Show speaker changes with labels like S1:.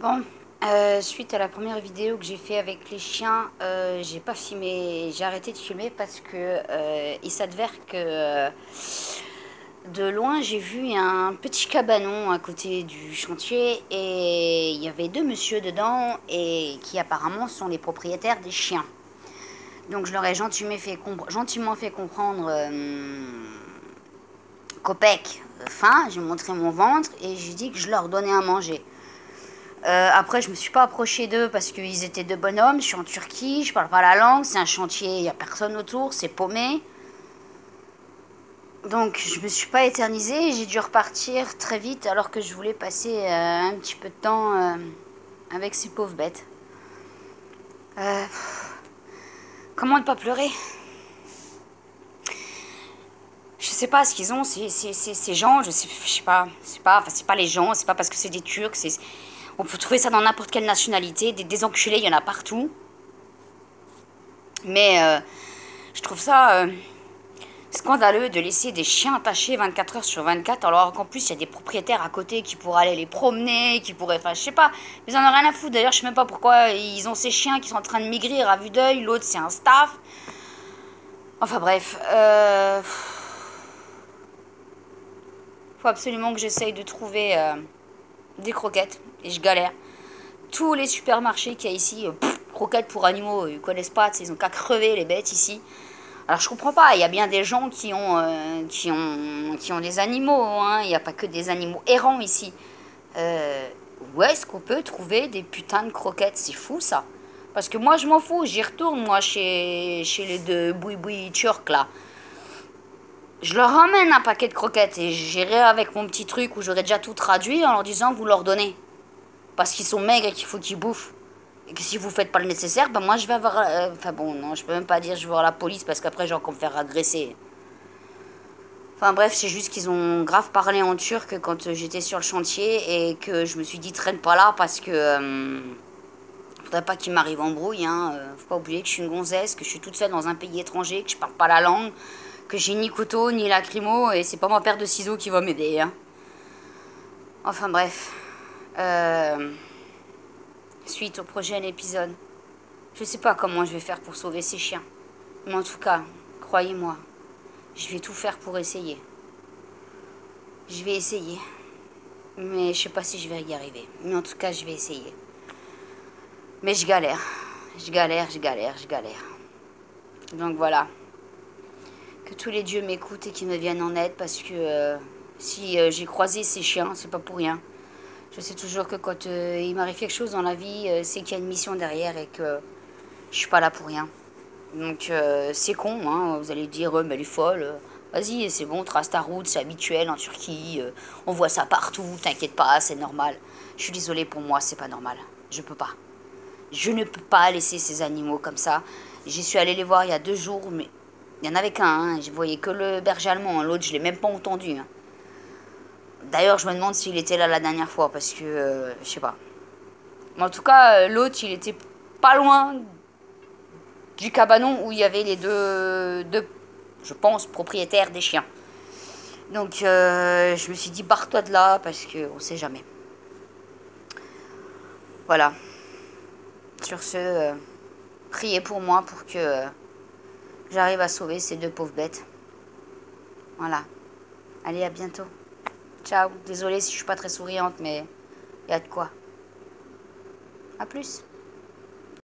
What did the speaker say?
S1: Bon, suite à la première vidéo que j'ai fait avec les chiens, j'ai pas filmé, j'ai arrêté de filmer parce que il s'avère que de loin j'ai vu un petit cabanon à côté du chantier et il y avait deux messieurs dedans et qui apparemment sont les propriétaires des chiens. Donc je leur ai gentiment fait comprendre Copec, faim, j'ai montré mon ventre et j'ai dit que je leur donnais à manger. Après, je me suis pas approchée d'eux parce qu'ils étaient deux bonhommes. Je suis en Turquie, je parle pas la langue, c'est un chantier, il y a personne autour, c'est paumé. Donc, je me suis pas éternisée et j'ai dû repartir très vite alors que je voulais passer un petit peu de temps avec ces pauvres bêtes. Euh, Comment ne pas pleurer? Je sais pas ce qu'ils ont, ces gens, je sais pas, c'est pas les gens, c'est pas parce que c'est des Turcs, on peut trouver ça dans n'importe quelle nationalité, des enculés, il y en a partout. Mais je trouve ça scandaleux de laisser des chiens attachés 24 heures sur 24, alors qu'en plus il y a des propriétaires à côté qui pourraient aller les promener, qui pourraient, enfin je sais pas, ils en ont rien à foutre. D'ailleurs je sais même pas pourquoi ils ont ces chiens qui sont en train de maigrir à vue d'œil, l'autre c'est un staff. Enfin bref, faut absolument que j'essaye de trouver des croquettes, et je galère. Tous les supermarchés qu'il y a ici, croquettes pour animaux, ils connaissent pas, ils ont qu'à crever les bêtes ici. Alors je comprends pas, il y a bien des gens qui ont des animaux, hein. Il n'y a pas que des animaux errants ici. Où est-ce qu'on peut trouver des putains de croquettes? C'est fou ça. Parce que moi je m'en fous, j'y retourne moi chez les deux boui-boui turcs là. Je leur ramène un paquet de croquettes et j'irai avec mon petit truc où j'aurais déjà tout traduit en leur disant que vous leur donnez. Parce qu'ils sont maigres et qu'il faut qu'ils bouffent. Et que si vous faites pas le nécessaire, ben moi je vais avoir... Enfin bon, non, je peux même pas dire je vais voir la police parce qu'après j'ai encore me faire agresser. Enfin bref, c'est juste qu'ils ont grave parlé en turc quand j'étais sur le chantier et que je me suis dit traîne pas là parce que... faudrait pas qu'il m'arrive embrouille, hein. Faut pas oublier que je suis une gonzesse, que je suis toute seule dans un pays étranger, que je parle pas la langue, que j'ai ni couteau ni lacrymo et c'est pas ma paire de ciseaux qui va m'aider, hein. Enfin bref. Suite au prochain épisode. Je sais pas comment je vais faire pour sauver ces chiens. Mais en tout cas, croyez-moi, je vais tout faire pour essayer. Je vais essayer. Mais je sais pas si je vais y arriver. Mais en tout cas, je vais essayer. Mais je galère. Je galère, je galère, je galère. Donc voilà. Que tous les dieux m'écoutent et qu'ils me viennent en aide parce que si j'ai croisé ces chiens, c'est pas pour rien. Je sais toujours que quand il m'arrive quelque chose dans la vie, c'est qu'il y a une mission derrière et que je suis pas là pour rien. Donc c'est con, hein, vous allez dire, mais elle est folle. Vas-y, c'est bon, trace ta route, c'est habituel en Turquie. On voit ça partout, t'inquiète pas, c'est normal. Je suis désolée pour moi, c'est pas normal. Je peux pas. Je ne peux pas laisser ces animaux comme ça. J'y suis allée les voir il y a 2 jours, mais il y en avait qu'un. Hein. Je voyais que le berger allemand, hein. L'autre, je l'ai même pas entendu. Hein. D'ailleurs, je me demande s'il était là la dernière fois, parce que je sais pas. Mais en tout cas, l'autre, il était pas loin du cabanon où il y avait les deux, je pense, propriétaires des chiens. Donc je me suis dit, barre-toi de là parce qu'on sait jamais. Voilà. Sur ce, priez pour moi pour que j'arrive à sauver ces deux pauvres bêtes. Voilà. Allez, à bientôt. Ciao. Désolée si je suis pas très souriante, mais il y a de quoi. À plus.